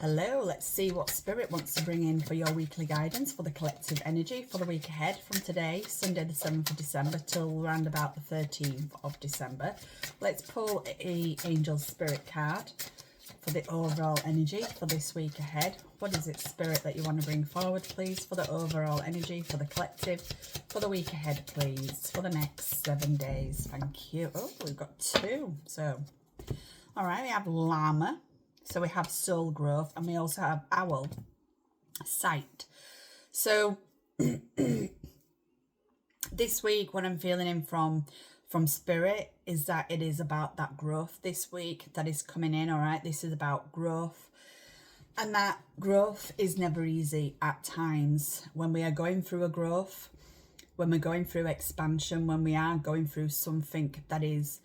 Hello, let's see what Spirit wants to bring in for your weekly guidance for the collective energy for the week ahead from today, Sunday the 7th of December, till around about the 13th of December. Let's pull a Angel Spirit card for the overall energy for this week ahead. What is it, Spirit, that you want to bring forward, please, for the overall energy for the collective for the week ahead, please, for the next 7 days? Thank you. Oh, we've got two. So, all right, we have Llama. So we have soul growth, and we also have owl, sight. So this week, what I'm feeling in from Spirit is that it is about that growth this week that is coming in. All right, this is about growth, and that growth is never easy at times. When we are going through a growth, when we're going through expansion, when we are going through something that is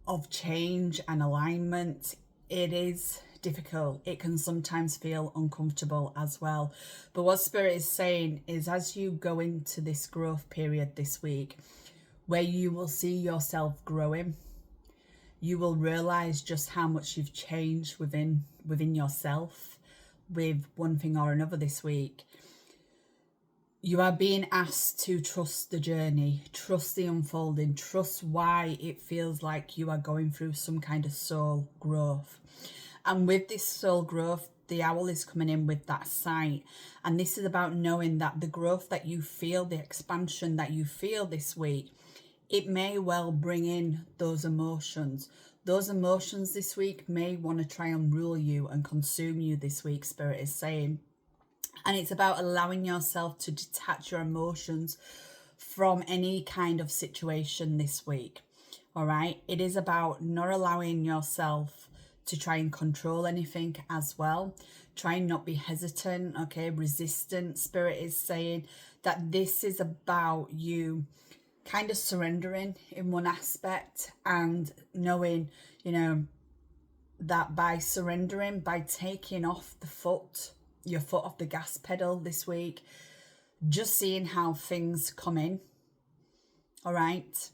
of change and alignment, it is difficult. It can sometimes feel uncomfortable as well. But what Spirit is saying is, as you go into this growth period this week, where you will see yourself growing, you will realize just how much you've changed within yourself with one thing or another this week. You are being asked to trust the journey, trust the unfolding, trust why it feels like you are going through some kind of soul growth. And with this soul growth, the owl is coming in with that sight. And this is about knowing that the growth that you feel, the expansion that you feel this week, it may well bring in those emotions. Those emotions this week may want to try and rule you and consume you this week, Spirit is saying. And it's about allowing yourself to detach your emotions from any kind of situation this week. All right. It is about not allowing yourself to try and control anything as well. Try and not be hesitant. Okay. Resistant. Spirit is saying that this is about you kind of surrendering in one aspect, and knowing, that by surrendering, by taking off your foot off the gas pedal this week, just seeing how things come in. All right.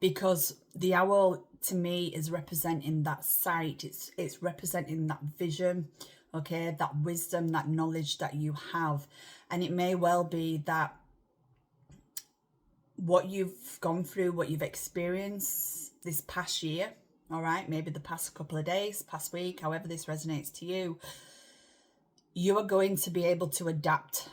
Because the owl to me is representing that sight. It's representing that vision. Okay. That wisdom, that knowledge that you have. And it may well be that what you've gone through, what you've experienced this past year, all right, maybe the past couple of days, past week, however this resonates to you, you are going to be able to adapt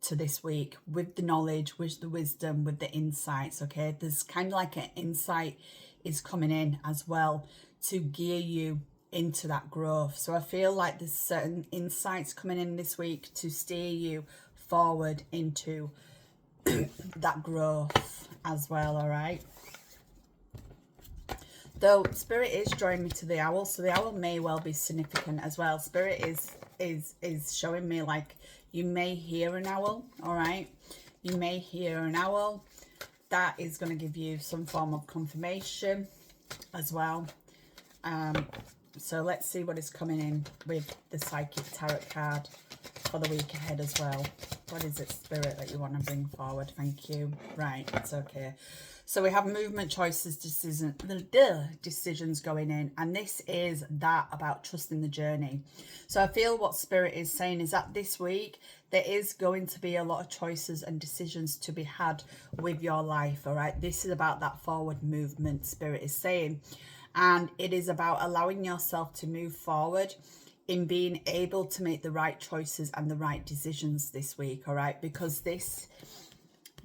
to this week with the knowledge, with the wisdom, with the insights. Okay, there's kind of like an insight is coming in as well to gear you into that growth. So I feel like there's certain insights coming in this week to steer you forward into that growth as well. All right, though Spirit is drawing me to the owl, so the owl may well be significant as well. Spirit is showing me like you may hear an owl. All right, you may hear an owl. That is going to give you some form of confirmation as well. So let's see what is coming in with the Psychic Tarot card for the week ahead as well. What is it, Spirit, that you want to bring forward? Thank you. Right, it's okay. So we have movement, choices, decisions going in. And this is that about trusting the journey. So I feel what Spirit is saying is that this week, there is going to be a lot of choices and decisions to be had with your life. All right. This is about that forward movement, Spirit is saying. And it is about allowing yourself to move forward in being able to make the right choices and the right decisions this week. All right. Because this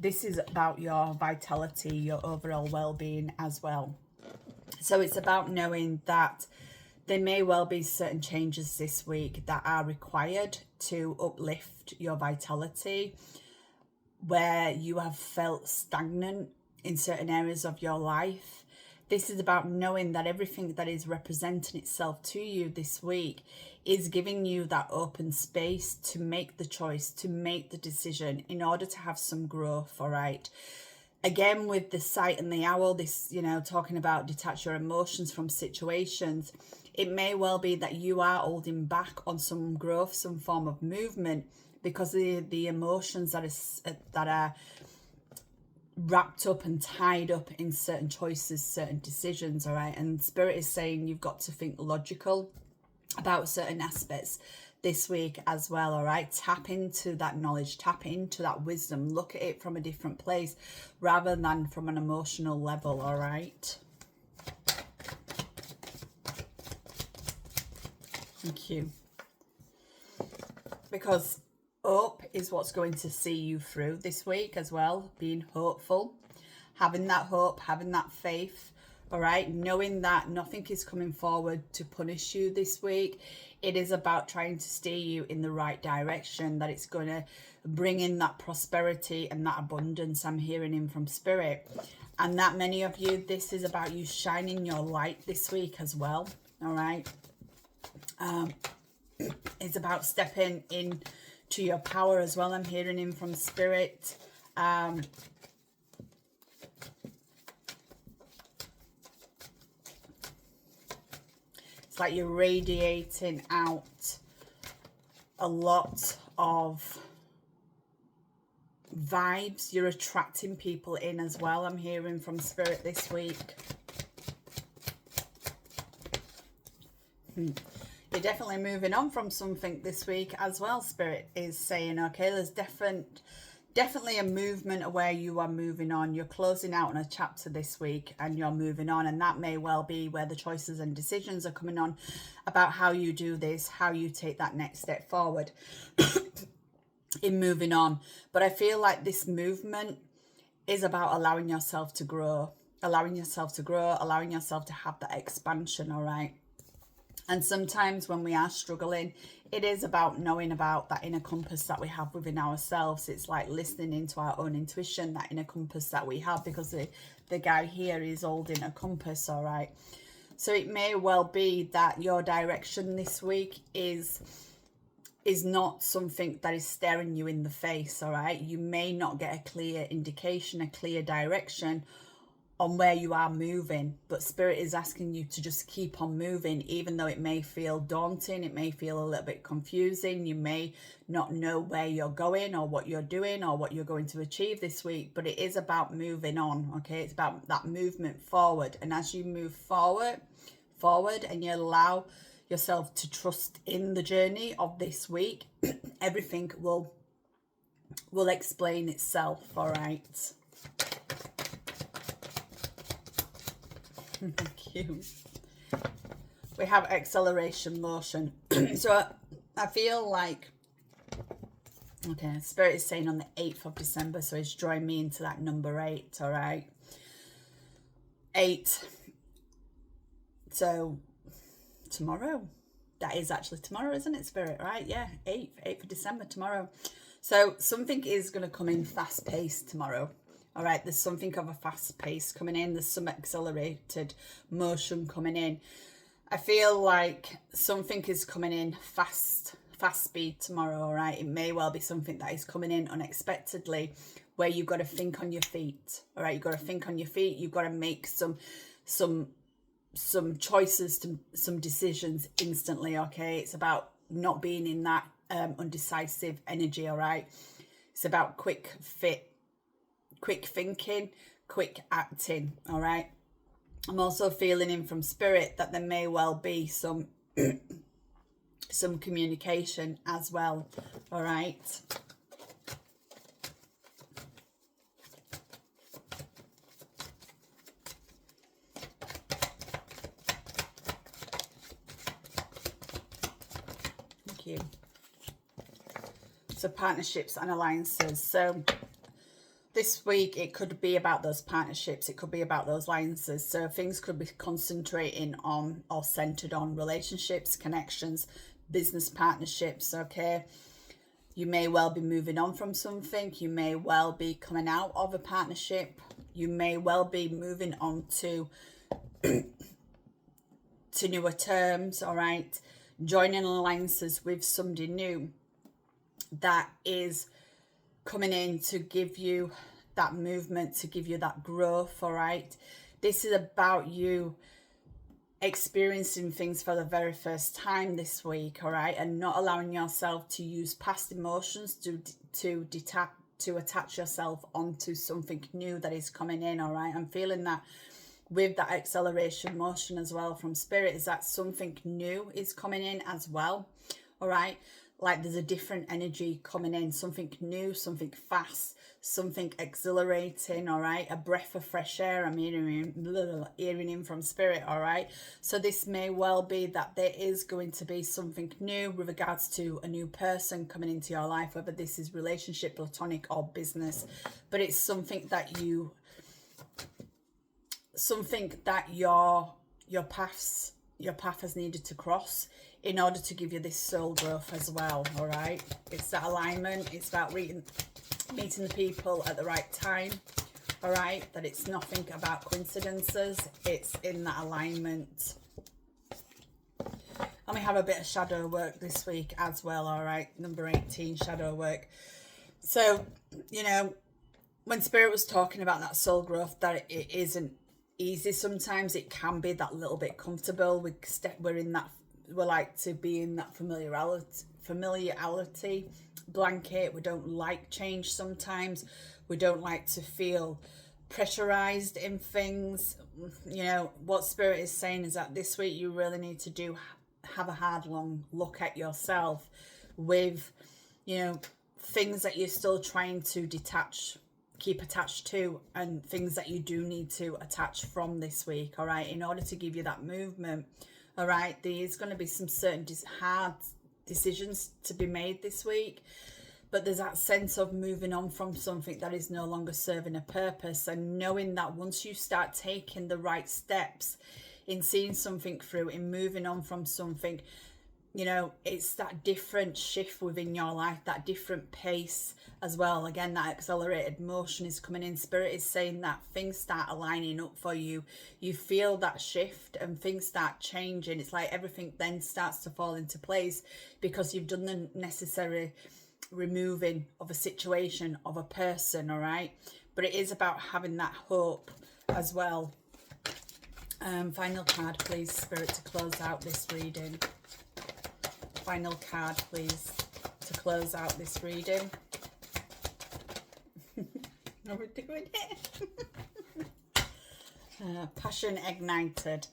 is about your vitality, your overall well-being as well. So it's about knowing that there may well be certain changes this week that are required to uplift your vitality, where you have felt stagnant in certain areas of your life. This is about knowing that everything that is representing itself to you this week is giving you that open space to make the choice, to make the decision in order to have some growth. All right. Again, with the sight and the owl, this, talking about detach your emotions from situations, it may well be that you are holding back on some growth, some form of movement, because the emotions that are wrapped up and tied up in certain choices, certain decisions. All right. And Spirit is saying you've got to think logical. about certain aspects this week as well. All right, tap into that knowledge, tap into that wisdom, look at it from a different place rather than from an emotional level. All right, thank you, because hope is what's going to see you through this week as well. Being hopeful, having that hope, having that faith. All right, knowing that nothing is coming forward to punish you this week. It is about trying to steer you in the right direction, that it's going to bring in that prosperity and that abundance I'm hearing in from Spirit. And that many of you, this is about you shining your light this week as well. All right. It's about stepping in to your power as well. I'm hearing in from Spirit. It's like you're radiating out a lot of vibes. You're attracting people in as well. I'm hearing from Spirit this week. You're definitely moving on from something this week as well. Spirit is saying, okay, there's definitely a movement of where you are moving on. You're closing out on a chapter this week and you're moving on, and that may well be where the choices and decisions are coming on about how you do this, how you take that next step forward in moving on. But I feel like this movement is about allowing yourself to grow, allowing yourself to have that expansion. All right. And sometimes when we are struggling, it is about knowing about that inner compass that we have within ourselves. It's like listening into our own intuition, that inner compass that we have, because the guy here is holding a compass. All right. So it may well be that your direction this week is not something that is staring you in the face. All right. You may not get a clear indication, a clear direction on where you are moving, but Spirit is asking you to just keep on moving, even though it may feel daunting, it may feel a little bit confusing, you may not know where you're going or what you're doing or what you're going to achieve this week, but it is about moving on. Okay, it's about that movement forward, and as you move forward and you allow yourself to trust in the journey of this week, everything will explain itself. All right. Cute. We have acceleration motion. So I feel like, okay, Spirit is saying on the 8th of December, so it's drawing me into that number 8. All right, 8. So tomorrow, that is actually tomorrow, isn't it, Spirit? Right? Yeah, 8th of December, tomorrow. So something is going to come in fast paced tomorrow. All right, there's something of a fast pace coming in. There's some accelerated motion coming in. I feel like something is coming in fast speed tomorrow. All right, it may well be something that is coming in unexpectedly, where you've got to think on your feet. All right, you've got to think on your feet. You've got to make some choices, some decisions instantly. Okay, it's about not being in that undecisive energy. All right, it's about quick thinking, quick acting. All right, I'm also feeling in from Spirit that there may well be some communication as well. All right. Thank you. So partnerships and alliances. So this week, it could be about those partnerships. It could be about those alliances. So things could be concentrating on or centered on relationships, connections, business partnerships. Okay. You may well be moving on from something. You may well be coming out of a partnership. You may well be moving on to newer terms. All right. Joining alliances with somebody new that is coming in to give you that movement, to give you that growth. All right, this is about you experiencing things for the very first time this week. All right, and not allowing yourself to use past emotions to attach yourself onto something new that is coming in. All right, I'm feeling that with that acceleration motion as well from Spirit, is that something new is coming in as well. All right, like there's a different energy coming in, something new, something fast, something exhilarating. All right, a breath of fresh air. I'm hearing in from Spirit. All right, so this may well be that there is going to be something new with regards to a new person coming into your life, whether this is relationship, platonic, or business. But it's something that your path has needed to cross in order to give you this soul growth as well. All right, it's that alignment. It's about meeting the people at the right time. All right, that it's nothing about coincidences. It's in that alignment. And we have a bit of shadow work this week as well. All right, number 18, shadow work. So, you know, when Spirit was talking about that soul growth, that it isn't easy. Sometimes it can be that little bit comfortable. We like to be in that familiarity blanket. We don't like change sometimes. We don't like to feel pressurized in things. You know, what Spirit is saying is that this week you really need to have a hard, long look at yourself with, you know, things that you're still trying to keep attached to, and things that you do need to attach from this week. All right, in order to give you that movement. All right, there's going to be some certain hard decisions to be made this week, but there's that sense of moving on from something that is no longer serving a purpose, and knowing that once you start taking the right steps in seeing something through, in moving on from something, you know, it's that different shift within your life, that different pace as well. Again, that accelerated motion is coming in. Spirit is saying that things start aligning up for you. You feel that shift and things start changing. It's like everything then starts to fall into place because you've done the necessary removing of a situation, of a person. All right, but it is about having that hope as well. Final card, please, Spirit, to close out this reading. Final card, please, to close out this reading. Are we doing it? Passion ignited.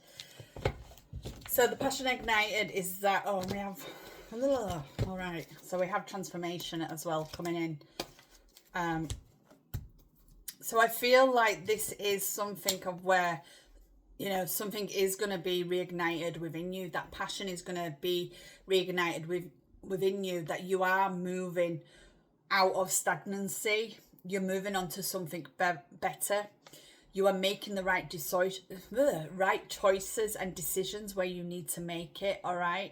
So the passion ignited is that, we have a little, all right. So we have transformation as well coming in. So I feel like this is something of where, you know, something is going to be reignited within you. That passion is going to be reignited within you, that you are moving out of stagnancy. You're moving on to something better. You are making the right choices and decisions where you need to make it, all right?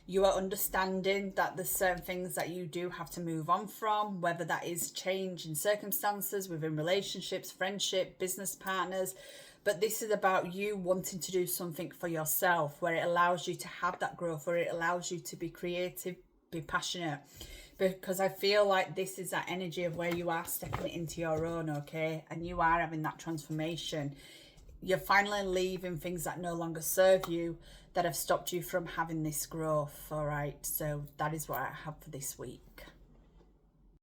You are understanding that there's certain things that you do have to move on from, whether that is change in circumstances, within relationships, friendship, business partners. But this is about you wanting to do something for yourself, where it allows you to have that growth, where it allows you to be creative, be passionate. Because I feel like this is that energy of where you are stepping into your own, okay? And you are having that transformation. You're finally leaving things that no longer serve you, that have stopped you from having this growth, all right? So that is what I have for this week.